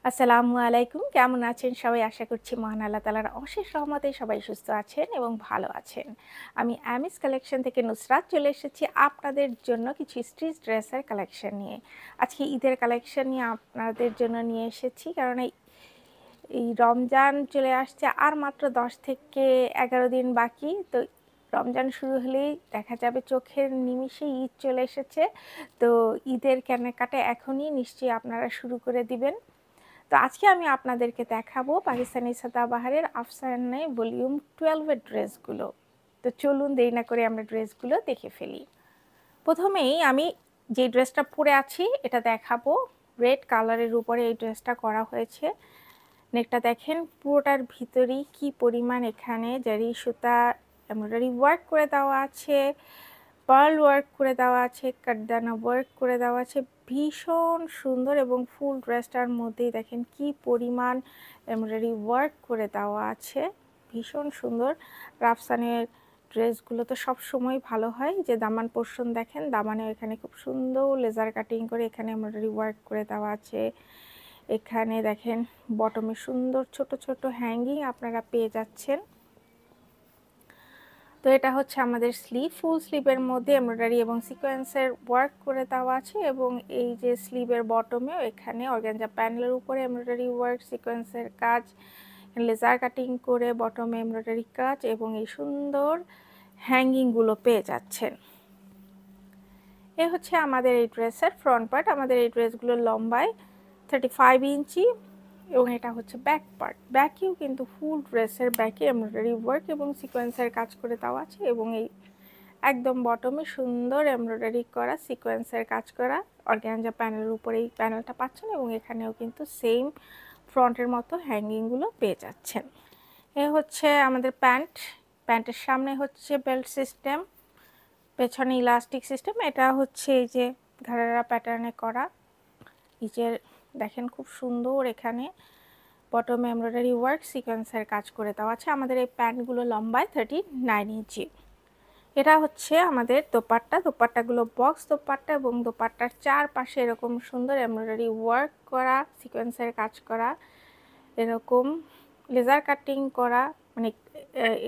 আসসালামু আলাইকুম। কেমন আছেন সবাই? আশা করছি মহান আল্লাহ তাআলার অশেষ রহমতে সবাই সুস্থ আছেন এবং ভালো আছেন। আমি আমিস কালেকশন থেকে নুসরাত চলে এসেছি আপনাদের জন্য কিছু স্টিচ ড্রেসের কালেকশন নিয়ে। আজকে ঈদের কালেকশন নিয়ে আপনাদের জন্য নিয়ে এসেছি। কারণ এই রমজান চলে আসছে আর মাত্র ১০ থেকে ১১ দিন বাকি। তো রমজান শুরু হলেই দেখা যাবে চোখের নিমিষেই ঈদ চলে এসেছে। তো ঈদের কেনাকাটা এখনই নিশ্চয়ই আপনারা শুরু করে দিবেন। তো আজকে আমি আপনাদেরকে দেখাবো পাকিস্তানি সাদাবাহারের আফসানে ভলিউম 12 এর ড্রেসগুলো। তো চলুন দেরি না করে আমরা ড্রেসগুলো দেখে ফেলি। প্রথমেই আমি যে ড্রেসটা পরে আছি এটা দেখাবো। রেড কালারের উপরে এই ড্রেসটা করা হয়েছে। নেকটা দেখেন পুরোটার ভিতরেই কি পরিমাণ এখানে জারি সুতা এমব্রয়ডারি ওয়ার্ক করে দেওয়া আছে, পার্ল ওয়ার্ক করে দেওয়া আছে, কাটদানা ওয়ার্ক করে দেওয়া আছে। ভীষণ সুন্দর এবং ফুল ড্রেসটার মধ্যেই দেখেন কি পরিমাণ এমব্রয়ডারি ওয়ার্ক করে দেওয়া আছে, ভীষণ সুন্দর। রাফসানের ড্রেসগুলো তো সব সময় ভালো হয়। যে দামান পোর্শন দেখেন, দামানে এখানে খুব সুন্দর লেজার কাটিং করে এখানে এমব্রয়ডারি ওয়ার্ক করে দেওয়া আছে। এখানে দেখেন বটমে সুন্দর ছোট ছোট হ্যাঙ্গিং আপনারা পেয়ে যাচ্ছেন। তো এটা হচ্ছে আমাদের স্লিভ, ফুল স্লিভের মধ্যে এমব্রয়ডারি এবং সিকোয়েন্সের ওয়ার্ক করে দেওয়া আছে এবং এই যে স্লিভের বটমেও এখানে অর্গানজা প্যানেলের উপরে এমব্রয়ডারি ওয়ার্ক, সিকোয়েন্সের কাজ, লেজার কাটিং করে বটমে এমব্রয়ডারি কাজ এবং এই সুন্দর হ্যাঙ্গিংগুলো পেয়ে যাচ্ছেন। এ হচ্ছে আমাদের এই ড্রেসের ফ্রন্ট পার্ট। আমাদের এই ড্রেসগুলো লম্বায় 35 ইঞ্চি এবং এটা হচ্ছে ব্যাক পার্ট। ব্যাকেও কিন্তু ফুল ড্রেসের ব্যাকে এমব্রয়ডারি ওয়ার্ক এবং সিকোয়েন্সের কাজ করে দেওয়া আছে এবং এই একদম বটমে সুন্দর এমব্রয়ডারি করা সিকোয়েন্সের কাজ করা অর্গানজা প্যানেলের উপরে এই প্যানেলটা পাচ্ছেন এবং এখানেও কিন্তু সেম ফ্রন্টের মতো হ্যাঙ্গিংগুলো পেয়ে যাচ্ছেন। এ হচ্ছে আমাদের প্যান্ট। প্যান্টের সামনে হচ্ছে বেল্ট সিস্টেম, পেছনে ইলাস্টিক সিস্টেম। এটা হচ্ছে এই যে ঘাড়ারা প্যাটার্নে করা। নিচের দেখেন খুব সুন্দর এখানে বটমে এমব্রয়ডারি ওয়ার্ক সিকোয়েন্সের কাজ করে দেওয়া আছে। আমাদের এই প্যান্টগুলো লম্বায় 39 ইঞ্চি। এটা হচ্ছে আমাদের দোপাট্টা। দোপাট্টাগুলো বক্স দোপাট্টা এবং দোপাট্টার চারপাশে এরকম সুন্দর এমব্রয়ডারি ওয়ার্ক করা সিকোয়েন্সের কাজ করা, এরকম লেজার কাটিং করা, মানে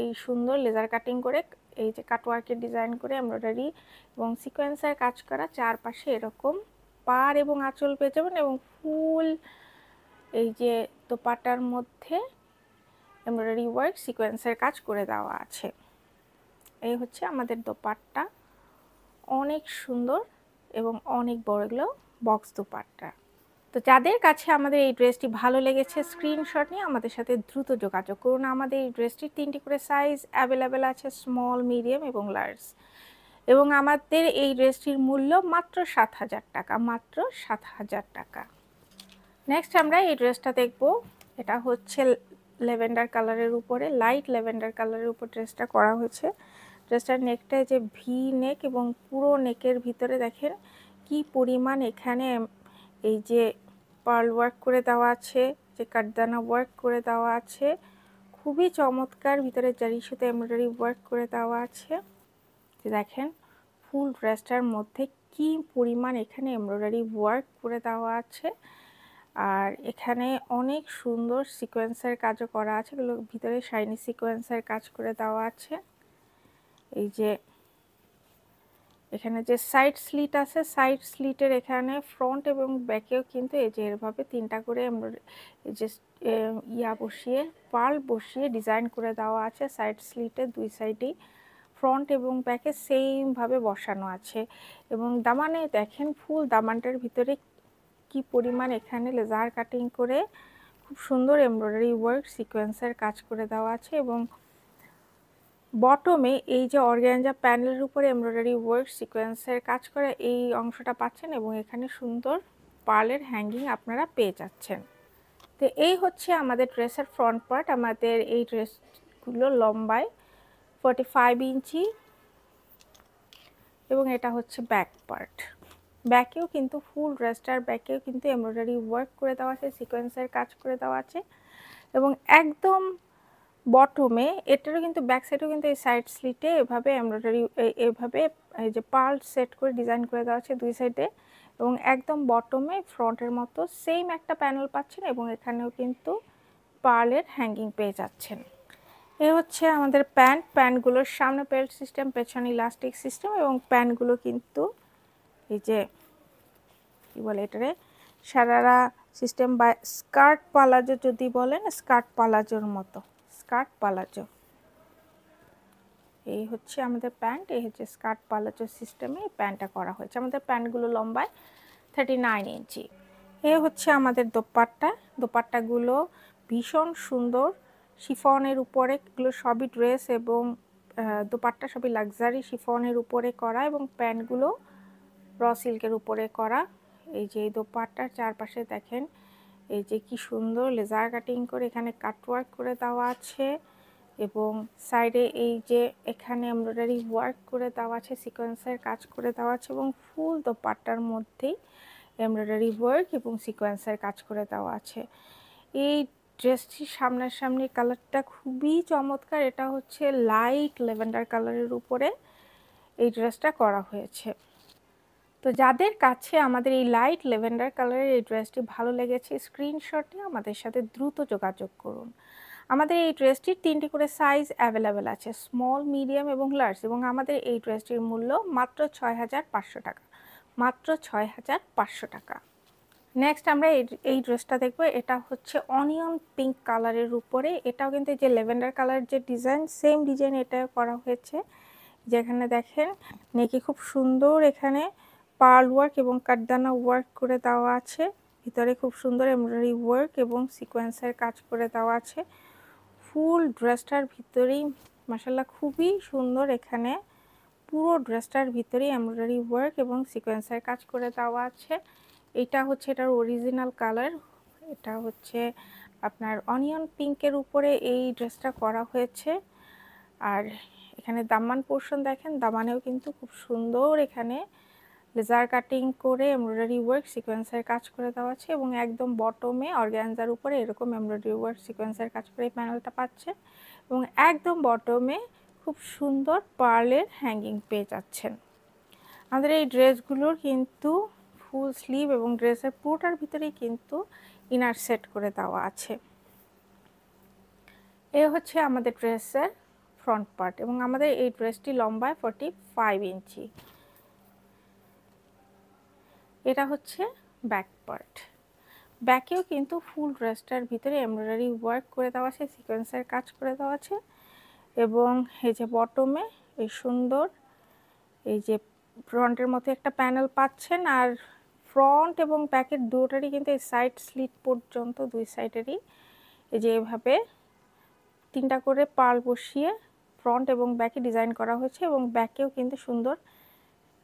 এই সুন্দর লেজার কাটিং করে এই যে কাটওয়ার্কের ডিজাইন করে এমব্রয়ডারি এবং সিকোয়েন্সের কাজ করা, চারপাশে এরকম পাড় এবং আঁচল পেয়ে যাবেন এবং ফুল এই যে দোপাট্টার মধ্যে এমব্রয়ডারি ওয়ার্ক সিকোয়েন্সের কাজ করে দেওয়া আছে। এই হচ্ছে আমাদের দোপাট্টা, অনেক সুন্দর এবং অনেক বড়, এগুলো বক্স দোপাট্টা। তো যাদের কাছে আমাদের এই ড্রেসটি ভালো লেগেছে স্ক্রিনশট নিয়ে আমাদের সাথে দ্রুত যোগাযোগ করুন। আমাদের এই ড্রেসটির 3টি করে সাইজ অ্যাভেলেবেল আছে, স্মল, মিডিয়াম এবং লার্জ। এবং আমাদের এই ড্রেসটির মূল্য মাত্র 7,000 টাকা, মাত্র 7,000 টাকা। নেক্সট আমরা এই ড্রেসটা দেখব। এটা হচ্ছে ল্যাভেন্ডার কালারের উপরে, লাইট ল্যাভেন্ডার কালারের উপর ড্রেসটা করা হয়েছে। ড্রেসটার নেকটায় যে ভি নেক এবং পুরো নেকের ভিতরে দেখেন কি পরিমাণ এখানে এই যে পার্ল ওয়ার্ক করে দেওয়া আছে, যে কাটদানা ওয়ার্ক করে দেওয়া আছে, খুবই চমৎকার। ভিতরে জারি সুতো এমব্রয়ডারি ওয়ার্ক করে দেওয়া আছে। দেখেন ফুল ড্রেসটার মধ্যে কি পরিমাণ এখানে এমব্রয়ডারি ওয়ার্ক করে দেওয়া আছে আর এখানে অনেক সুন্দর সিকোয়েন্সের কাজও করা আছে, এগুলো ভিতরে শাইনি সিকোয়েন্সের কাজ করে দেওয়া আছে। এই যে এখানে যে সাইড স্লিট আছে, সাইড স্লিটের এখানে ফ্রন্ট এবং ব্যাকেও কিন্তু এই যে এভাবে 3টা করে এই যে বসিয়ে পার্ল বসিয়ে ডিজাইন করে দেওয়া আছে সাইড স্লিটে, দুই সাইডেই ফ্রন্ট এবং ব্যাকে সেমভাবে বসানো আছে। এবং দামানে দেখেন ফুল দামানটার ভিতরে কি পরিমাণ এখানে লেজার কাটিং করে খুব সুন্দর এমব্রয়ডারি ওয়ার্ক সিকোয়েন্সের কাজ করে দেওয়া আছে এবং বটমে এই যে অর্গানজা প্যানেলের উপরে এমব্রয়ডারি ওয়ার্ক সিকোয়েন্সের কাজ করে এই অংশটা পাচ্ছেন এবং এখানে সুন্দর পার্লের হ্যাঙ্গিং আপনারা পেয়ে যাচ্ছেন। তো এই হচ্ছে আমাদের ড্রেসের ফ্রন্ট পার্ট। আমাদের এই ড্রেসগুলো লম্বায় 45 ইঞ্চি এবং এটা হচ্ছে ব্যাক পার্ট। ব্যাকেও কিন্তু ফুল ড্রেসটার ব্যাকেও কিন্তু এমব্রয়ডারি ওয়ার্ক করে দেওয়া আছে, সিকোয়েন্সের কাজ করে দেওয়া আছে এবং একদম বটমে এটারও কিন্তু ব্যাক সাইডেও কিন্তু এই সাইড স্লিটে এভাবে এমব্রয়ডারি এভাবে এই যে পার্ল সেট করে ডিজাইন করে দেওয়া আছে দুই সাইডে এবং একদম বটমে ফ্রন্টের মতো সেম একটা প্যানেল পাচ্ছেন এবং এখানেও কিন্তু পার্লের হ্যাঙ্গিং পেয়ে যাচ্ছেন। এ হচ্ছে আমাদের প্যান্টগুলোর সামনে বেল্ট সিস্টেম, পেছনে ইলাস্টিক সিস্টেম এবং প্যান্টগুলো কিন্তু এই যে কি বলে এটারে সারারা সিস্টেম বা স্কার্ট পালাজো যদি বলেন, স্কার্ট পালাজোর মতো, স্কার্ট পালাজো। এই হচ্ছে আমাদের প্যান্ট, এই হচ্ছে স্কার্ট পালাজো সিস্টেমে এই প্যান্টটা করা হয়েছে। আমাদের প্যান্টগুলো লম্বায় 39 ইঞ্চি। এ হচ্ছে আমাদের দোপাট্টাগুলো ভীষণ সুন্দর, শিফনের উপরে, এগুলো সবই ড্রেস এবং দোপাট্টা সবই লাক্সারি শিফনের উপরে করা এবং প্যান্টগুলো র সিল্কের উপরে করা। এই যে দোপাট্টার চারপাশে দেখেন এই যে কি সুন্দর লেজার কাটিং করে এখানে কাটওয়ার্ক করে দেওয়া আছে এবং সাইডে এই যে এখানে এমব্রয়ডারি ওয়ার্ক করে দেওয়া আছে, সিকোয়েন্সের কাজ করে দেওয়া আছে এবং ফুল দোপাট্টার মধ্যেই এমব্রয়ডারি ওয়ার্ক এবং সিকোয়েন্সের কাজ করে দেওয়া আছে। এই ড্রেসটির সামনাসামনি কালারটা খুবই চমৎকার। এটা হচ্ছে লাইট ল্যাভেন্ডার কালারের উপরে এই ড্রেসটা করা হয়েছে। তো যাদের কাছে আমাদের এই লাইট ল্যাভেন্ডার কালারের এই ড্রেসটি ভালো লেগেছে, স্ক্রিনশটে আমাদের সাথে দ্রুত যোগাযোগ করুন। আমাদের এই ড্রেসটির 3টি করে সাইজ অ্যাভেলেবেল আছে, স্মল, মিডিয়াম এবং লার্জ, এবং আমাদের এই ড্রেসটির মূল্য মাত্র 6500 টাকা, মাত্র 6500 টাকা। নেক্সট আমরা এই ড্রেসটা দেখব। এটা হচ্ছে অনিয়ন পিঙ্ক কালারের উপরে, এটাও কিন্তু এই যে ল্যাভেন্ডার কালার যে ডিজাইন, সেম ডিজাইন এটাও করা হয়েছে। যেখানে দেখেন নেকে খুব সুন্দর এখানে পার্ল ওয়ার্ক এবং কাটদানা ওয়ার্ক করে দেওয়া আছে, ভিতরে খুব সুন্দর এমব্রয়ডারি ওয়ার্ক এবং সিকোয়েন্সের কাজ করে দেওয়া আছে। ফুল ড্রেসটার ভিতরেই মাশাআল্লাহ খুবই সুন্দর, এখানে পুরো ড্রেসটার ভিতরেই এমব্রয়ডারি ওয়ার্ক এবং সিকোয়েন্সের কাজ করে দেওয়া আছে। এটা হচ্ছে এটার অরিজিনাল কালার, এটা হচ্ছে আপনার অনিয়ন পিঙ্কের উপরে এই ড্রেসটা করা হয়েছে। আর এখানে দামান পোর্শন দেখেন, দামানেও কিন্তু খুব সুন্দর এখানে লেজার কাটিং করে এমব্রয়ডারি ওয়ার্ক সিকোয়েন্সের কাজ করে দেওয়া আছে এবং একদম বটমে অর্গানজার উপরে এরকম এমব্রয়ডারি ওয়ার্ক সিকোয়েন্সের কাজ করে এই প্যানেলটা পাচ্ছেন এবং একদম বটমে খুব সুন্দর পার্লের হ্যাঙ্গিং পেয়ে যাচ্ছেন। আমাদের এই ড্রেসগুলোর কিন্তু ফুল স্লিভ এবং ড্রেসের পুরোটার ভিতরেই কিন্তু ইনার সেট করে দেওয়া আছে। এ হচ্ছে আমাদের ড্রেসের ফ্রন্ট পার্ট এবং আমাদের এই ড্রেসটি লম্বায় 45 ইঞ্চি। এটা হচ্ছে ব্যাক পার্ট, ব্যাকেও কিন্তু ফুল ড্রেসটার ভিতরে এমব্রয়ডারি ওয়ার্ক করে দেওয়া আছে, সিকোয়েন্সের কাজ করে দেওয়া আছে এবং এই যে বটমে এই সুন্দর এই যে ফ্রন্টের মতো একটা প্যানেল পাচ্ছেন। আর ফ্রন্ট এবং ব্যাকের দুটোরই কিন্তু এই সাইড স্লিট পর্যন্ত দুই সাইডেরই এই যে এভাবে 3টা করে পার্ল বসিয়ে ফ্রন্ট এবং ব্যাকে ডিজাইন করা হয়েছে এবং ব্যাকেও কিন্তু সুন্দর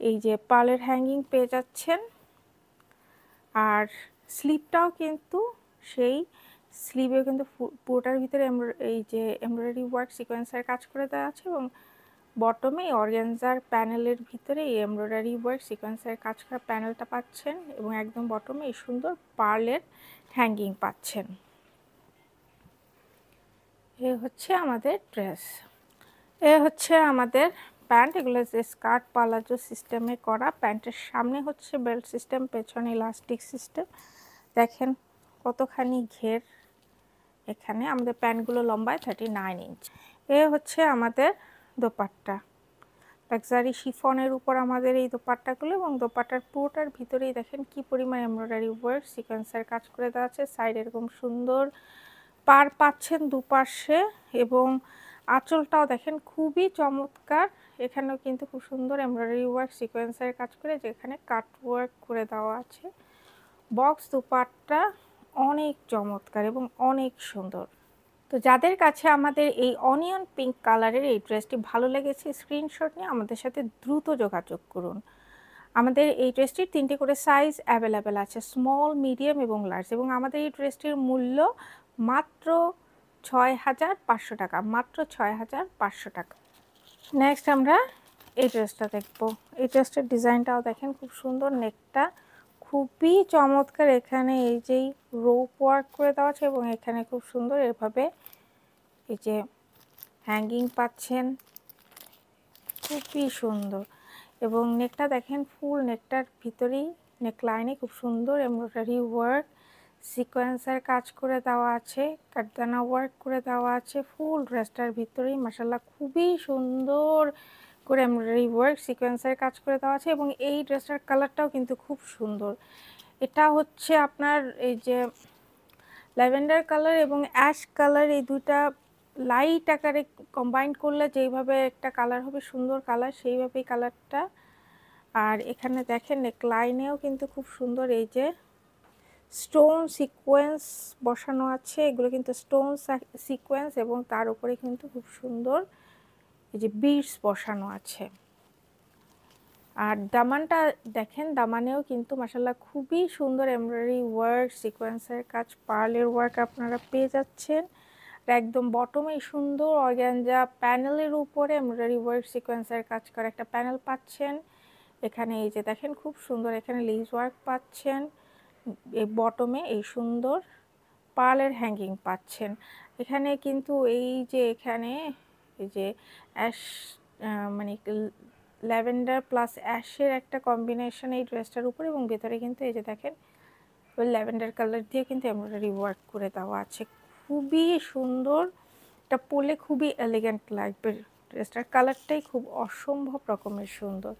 এই যে পার্লের হ্যাঙ্গিং পেয়ে যাচ্ছেন। আর স্লিভটাও কিন্তু সেই স্লিভেও কিন্তু পুরোটার ভিতরে এই যে এমব্রয়ডারি ওয়ার্ক সিকোয়েন্সের কাজ করে দেওয়া আছে এবং বটমে অর্গানজার প্যানেলের ভিতরে এই এমব্রয়ডারি ওয়ার্ক সিকোয়েন্সের কাজ করা প্যানেলটা পাচ্ছেন এবং একদম বটমে এই সুন্দর পার্লের হ্যাঙ্গিং পাচ্ছেন। এ হচ্ছে আমাদের ড্রেস, এ হচ্ছে আমাদের প্যান্ট। এগুলো যে স্কার্ট পালাজো সিস্টেমে করা, প্যান্টের সামনে হচ্ছে বেল্ট সিস্টেম, পেছনে ইলাস্টিক সিস্টেম। দেখেন কতখানি ঘের এখানে। আমাদের প্যান্টগুলো লম্বায় 39 ইঞ্চ। এ হচ্ছে আমাদের দোপাট্টা, লাক্সারি শিফনের উপর আমাদের এই দোপাট্টাগুলো এবং দোপাট্টার পুরোটার ভিতরেই দেখেন কি পরিমাণ এমব্রয়ডারি ওয়ার্ক সিকোয়েন্সের কাজ করে দেওয়া আছে। সাইড এরকম সুন্দর পার পাচ্ছেন দুপাশে এবং আঁচলটাও দেখেন খুবই চমৎকার, এখানেও কিন্তু খুব সুন্দর এমব্রয়ডারি ওয়ার্ক সিকোয়েন্সের কাজ করে যেখানে কাট ওয়ার্ক করে দেওয়া আছে। বক্স দুপাট্টা অনেক চমৎকার এবং অনেক সুন্দর। তো যাদের কাছে আমাদের এই অনিয়ন পিঙ্ক কালারের এই ড্রেসটি ভালো লেগেছে, স্ক্রিনশট নিয়ে আমাদের সাথে দ্রুত যোগাযোগ করুন। আমাদের এই ড্রেসটির 3টি করে সাইজ অ্যাভেলেবেল আছে, স্মল, মিডিয়াম এবং লার্জ, এবং আমাদের এই ড্রেসটির মূল্য মাত্র 6500 টাকা, মাত্র 6500 টাকা। নেক্সট আমরা এই ড্রেসটা দেখব। এই ড্রেসটার ডিজাইনটাও দেখেন খুব সুন্দর, নেকটা খুবই চমৎকার, এখানে এই যেই রোপ ওয়ার্ক করে দেওয়া আছে এবং এখানে খুব সুন্দর এভাবে এই যে হ্যাঙ্গিং পাচ্ছেন, খুবই সুন্দর। এবং নেকটা দেখেন ফুল নেকটার ভিতরেই নেকলাইনে খুব সুন্দর এমব্রয়ডারি ওয়ার্ক সিকোয়েন্সের কাজ করে দেওয়া আছে, কাটদানা ওয়ার্ক করে দেওয়া আছে। ফুল ড্রেসটার ভিতরেই মাশাআল্লাহ খুবই সুন্দর করে এমব্রয়ডারি ওয়ার্ক সিকোয়েন্সের কাজ করে দেওয়া আছে এবং এই ড্রেসটার কালারটাও কিন্তু খুব সুন্দর। এটা হচ্ছে আপনার এই যে ল্যাভেন্ডার কালার এবং অ্যাশ কালার, এই দুইটা লাইট আকারে কম্বাইন করলে যেইভাবে একটা কালার হবে, সুন্দর কালার, সেইভাবেই কালারটা। আর এখানে দেখেন নেকলাইনেও কিন্তু খুব সুন্দর এই যে স্টোন সিকোয়েন্স বসানো আছে, এগুলো কিন্তু স্টোন সিকোয়েন্স এবং তার উপরে কিন্তু খুব সুন্দর এই যে বিডস বসানো আছে। আর দামানটা দেখেন, দামানেও কিন্তু মাশাআল্লাহ খুবই সুন্দর এমব্রয়ডারি ওয়ার্ক সিকোয়েন্সের কাজ, পার্লের ওয়ার্ক আপনারা পেয়ে যাচ্ছেন। আর একদম বটমে সুন্দর অর্গানজা প্যানেলের উপরে এমব্রয়ডারি ওয়ার্ক সিকোয়েন্সের কাজ করা একটা প্যানেল পাচ্ছেন। এখানে এই যে দেখেন খুব সুন্দর এখানে লেস ওয়ার্ক পাচ্ছেন, এই বটমে এই সুন্দর পার্লের হ্যাঙ্গিং পাচ্ছেন। এখানে কিন্তু এই যে এখানে এই যে অ্যাশ মানে ল্যাভেন্ডার প্লাস অ্যাশের একটা কম্বিনেশন এই ড্রেসটার উপরে, এবং ভেতরে কিন্তু এই যে দেখেন ওই ল্যাভেন্ডার কালার দিয়ে কিন্তু এমব্রয়ডারি ওয়ার্ক করে দেওয়া আছে। খুবই সুন্দর, এটা পরলে খুবই এলিগেন্ট লাগবে। ড্রেসটার কালারটাই খুব অসম্ভব রকমের সুন্দর।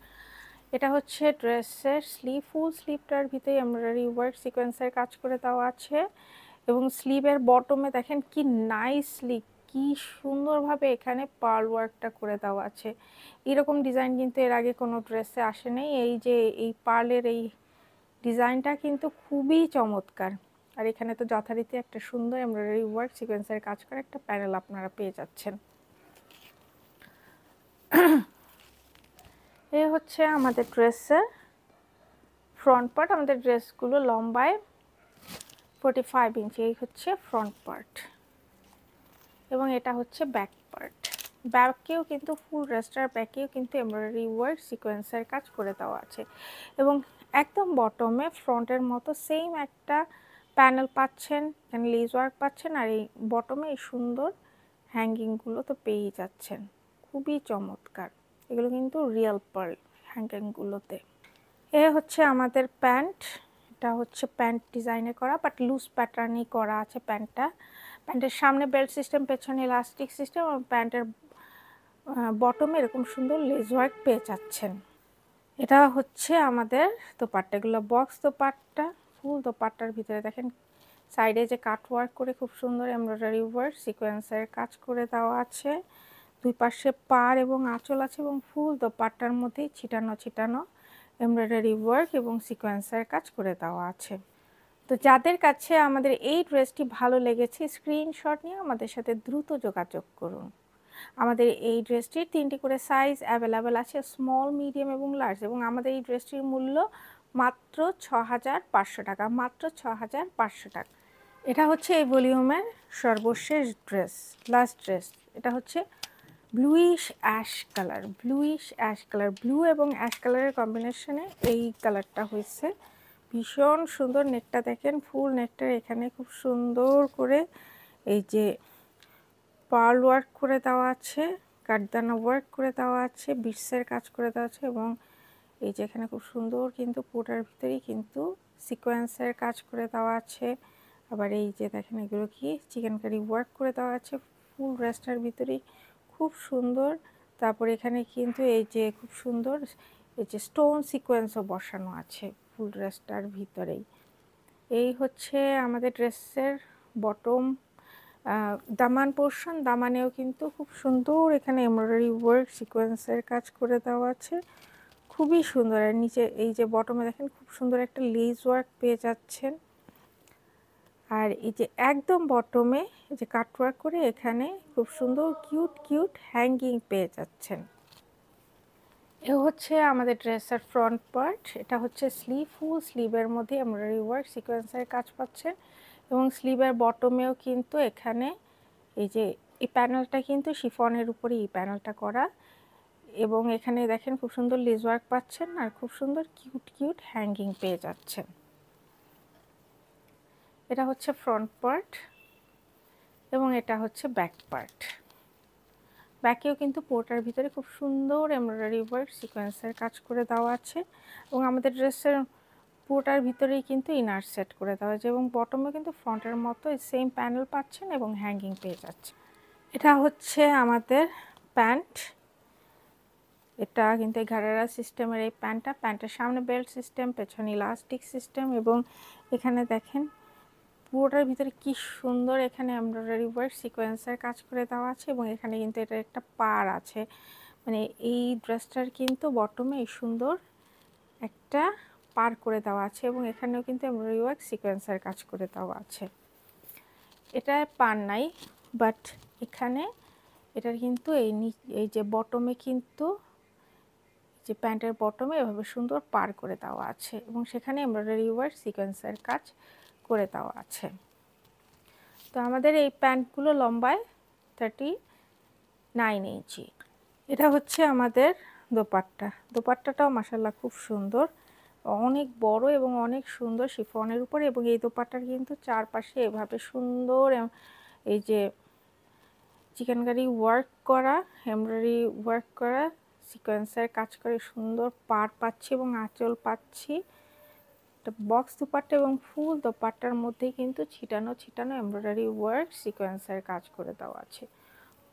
এটা হচ্ছে ড্রেসের স্লিভ, ফুল স্লিভটার ভিতরে এমব্রয়ডারি ওয়ার্ক সিকোয়েন্সের কাজ করে দেওয়া আছে এবং স্লিভের বটমে দেখেন কি নাইসলি কি সুন্দরভাবে এখানে পার্ল ওয়ার্কটা করে দেওয়া আছে। এরকম ডিজাইন কিন্তু এর আগে কোনো ড্রেসে আসে নাই। এই যে এই পার্লের এই ডিজাইনটা কিন্তু খুবই চমৎকার। আর এখানে তো যথারীতি একটা সুন্দর এমব্রয়ডারি ওয়ার্ক সিকোয়েন্সের কাজ করে একটা প্যানেল আপনারা পেয়ে যাচ্ছেন। এ হচ্ছে আমাদের ড্রেসের ফ্রন্ট পার্ট। আমাদের ড্রেসগুলো লম্বায় 45 ইঞ্চি, এই হচ্ছে ফ্রন্ট পার্ট এবং এটা হচ্ছে ব্যাক পার্ট। ব্যাকেও কিন্তু ফুল ড্রেসটার ব্যাকেও কিন্তু এমব্রয়ডারি ওয়ার্ক সিকোয়েন্সের কাজ করে দেওয়া আছে এবং একদম বটমে ফ্রন্টের মতো সেম একটা প্যানেল পাচ্ছেন, এখানে লেস ওয়ার্ক পাচ্ছেন আর এই বটমে এই সুন্দর হ্যাঙ্গিংগুলো তো পেয়েই যাচ্ছেন, খুবই চমৎকার। এগুলো কিন্তু রিয়েল পার্ল হ্যাঙ্গিংগুলোতে। এ হচ্ছে আমাদের প্যান্ট, এটা হচ্ছে প্যান্ট ডিজাইনে করা বাট লুজ প্যাটার্নই করা আছে প্যান্টটা। প্যান্টের সামনে বেল্ট সিস্টেম, পেছনে ইলাস্টিক সিস্টেম এবং প্যান্টের বটমে এরকম সুন্দর লেস ওয়ার্ক পেয়ে যাচ্ছেন। এটা হচ্ছে আমাদের দোপাট্টা, এগুলো বক্স দোপাট্টা। ফুল দোপাট্টার ভিতরে দেখেন সাইডে যে কাট ওয়ার্ক করে খুব সুন্দর এমব্রয়ডারি ওয়ার্ক সিকোয়েন্সের কাজ করে দেওয়া আছে। দুই পাশে পাড় এবং আঁচল আছে এবং ফুল দোপাট্টার মধ্যেই ছিটানো ছিটানো এমব্রয়ডারি ওয়ার্ক এবং সিকোয়েন্সের কাজ করে দেওয়া আছে। তো যাদের কাছে আমাদের এই ড্রেসটি ভালো লেগেছে স্ক্রিনশট নিয়ে আমাদের সাথে দ্রুত যোগাযোগ করুন। আমাদের এই ড্রেসটির 3টি করে সাইজ অ্যাভেলেবেল আছে, স্মল, মিডিয়াম এবং লার্জ, এবং আমাদের এই ড্রেসটির মূল্য মাত্র 6500 টাকা, মাত্র 6500 টাকা। এটা হচ্ছে এই ভলিউমের সর্বশেষ ড্রেস, লাস্ট ড্রেস। এটা হচ্ছে bluish ash colour, bluish ash colour, blue এবং অ্যাশ কালারের কম্বিনেশনে এই কালারটা হয়েছে। ভীষণ সুন্দর। নেকটা দেখেন, ফুল নেকটার এখানে খুব সুন্দর করে এই যে পার্ল ওয়ার্ক করে দেওয়া আছে, কাঠদানা ওয়ার্ক করে দেওয়া আছে, বিটসের কাজ করে দেওয়া আছে এবং এই যে এখানে খুব সুন্দর কিন্তু পুরোটার ভিতরেই কিন্তু সিকোয়েন্সের কাজ করে দেওয়া আছে। আবার এই যে দেখেন এগুলো কি চিকেন কারি ওয়ার্ক করে দেওয়া আছে ফুল ড্রেসটার ভিতরেই, খুব সুন্দর। তারপর এখানে কিন্তু এই যে খুব সুন্দর এই যে স্টোন সিকোয়েন্সও বসানো আছে ফুল ড্রেসটার ভিতরেই। এই হচ্ছে আমাদের ড্রেসের বটম দামান পোর্শন। দামানেও কিন্তু খুব সুন্দর এখানে এমব্রয়ডারি ওয়ার্ক সিকোয়েন্সের কাজ করে দেওয়া আছে, খুবই সুন্দর। আর নিচে এই যে বটমে দেখেন খুব সুন্দর একটা লেস ওয়ার্ক পেয়ে যাচ্ছেন। আর এই যে একদম বটমে এই যে কাট ওয়ার্ক করে এখানে খুব সুন্দর কিউট কিউট হ্যাঙ্গিং পেয়ে যাচ্ছেন। এ হচ্ছে আমাদের ড্রেসের ফ্রন্ট পার্ট। এটা হচ্ছে স্লিভ, ফুল স্লিভের মধ্যে এমব্রয়ডারি ওয়ার্ক সিকোয়েন্সের কাজ পাচ্ছেন এবং স্লিভের বটমেও কিন্তু এখানে এই যে এই প্যানেলটা কিন্তু শিফনের উপরে এই প্যানেলটা করা এবং এখানে দেখেন খুব সুন্দর লেস ওয়ার্ক পাচ্ছেন আর খুব সুন্দর কিউট কিউট হ্যাঙ্গিং পেয়ে যাচ্ছেন। এটা হচ্ছে ফ্রন্ট পার্ট এবং এটা হচ্ছে ব্যাক পার্ট। ব্যাকেও কিন্তু পোর্টার ভিতরে খুব সুন্দর এমব্রয়ডারি ওয়ার্ক সিকোয়েন্সের কাজ করে দেওয়া আছে এবং আমাদের ড্রেসের পুরোটার ভিতরেই কিন্তু ইনার সেট করে দেওয়া হয়েছে এবং বটমে কিন্তু ফ্রন্টের মতো সেম প্যানেল পাচ্ছেন এবং হ্যাঙ্গিং পেয়ে যাচ্ছে। এটা হচ্ছে আমাদের প্যান্ট। এটা কিন্তু ঘাড়ারা সিস্টেমের এই প্যান্টের সামনে বেল্ট সিস্টেম, পেছনে ইলাস্টিক সিস্টেম এবং এখানে দেখেন পুরোটার ভিতরে কি সুন্দর এখানে এমব্রয়ডারি ওয়ার্ক সিকোয়েন্সের কাজ করে দেওয়া আছে এবং এখানে কিন্তু এটা একটা পাড় আছে। মানে এই ড্রেসটার কিন্তু বটমে এই সুন্দর একটা পার করে দেওয়া আছে এবং এখানেও কিন্তু এমব্রয়ডারি ওয়ার্ক সিকোয়েন্সের কাজ করে দেওয়া আছে। এটা পার নাই, বাট এখানে এটার কিন্তু এই যে বটমে কিন্তু যে প্যান্টের বটমে এভাবে সুন্দর পার করে দেওয়া আছে এবং সেখানে এমব্রয়ডারি ওয়ার্ক সিকোয়েন্সের কাজ করে দেওয়া আছে। তো আমাদের এই প্যান্টগুলো লম্বায় 39 ইঞ্চি। এটা হচ্ছে আমাদের দোপাট্টাটাও মাশাআল্লাহ খুব সুন্দর, অনেক বড় এবং অনেক সুন্দর শিফনের উপরে এবং এই দোপাট্টার কিন্তু চারপাশে এভাবে সুন্দর এই যে চিকেনকারি ওয়ার্ক করা, এমব্রয়ডারি ওয়ার্ক করা সিকোয়েন্সের কাজ করে সুন্দর পাড় পাচ্ছি এবং আঁচল পাচ্ছি। একটা বক্স দোপাট্টা এবং ফুল দোপাট্টার মধ্যেই কিন্তু ছিটানো এমব্রয়ডারি ওয়ার্ক সিকোয়েন্সের কাজ করে দেওয়া আছে।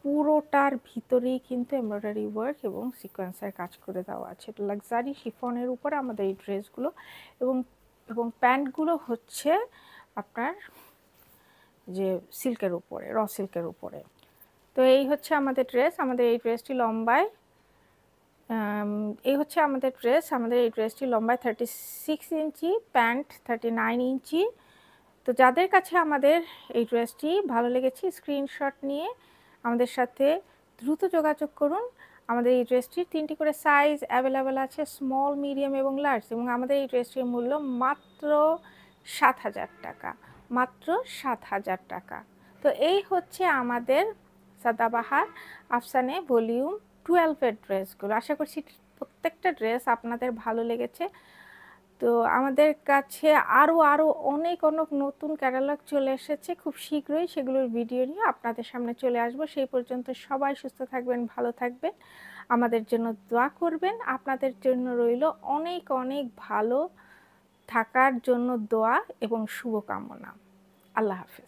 পুরোটার ভিতরেই কিন্তু এমব্রয়ডারি ওয়ার্ক এবং সিকোয়েন্সের কাজ করে দেওয়া আছে। লাক্সারি শিফনের উপরে আমাদের এই ড্রেসগুলো এবং প্যান্টগুলো হচ্ছে আপনার যে সিল্কের উপরে, র সিল্কের উপরে। তো এই হচ্ছে আমাদের ড্রেস। আমাদের এই ড্রেসটি লম্বায় এই হচ্ছে আমাদের ড্রেস। আমাদের এই ড্রেসটি লম্বায় 36 ইঞ্চি, প্যান্ট 39 ইঞ্চি। তো যাদের কাছে আমাদের এই ড্রেসটি ভালো লেগেছে স্ক্রিনশট নিয়ে আমাদের সাথে দ্রুত যোগাযোগ করুন। আমাদের এই ড্রেসটির 3টি করে সাইজ অ্যাভেলেবেল আছে, স্মল, মিডিয়াম এবং লার্জ, এবং আমাদের এই ড্রেসটির মূল্য মাত্র 7,000 টাকা, মাত্র 7,000 টাকা। তো এই হচ্ছে আমাদের সাদাবাহার আফসানে ভলিউম 12-এর ড্রেসগুলো। আশা করছি প্রত্যেকটা ড্রেস আপনাদের ভালো লেগেছে। তো আমাদের কাছে আরও অনেক নতুন ক্যাটালগ চলে এসেছে, খুব শীঘ্রই সেগুলোর ভিডিও নিয়ে আপনাদের সামনে চলে আসবো। সেই পর্যন্ত সবাই সুস্থ থাকবেন, ভালো থাকবেন, আমাদের জন্য দোয়া করবেন। আপনাদের জন্য রইল অনেক ভালো থাকার জন্য দোয়া এবং শুভকামনা। আল্লাহ হাফেজ।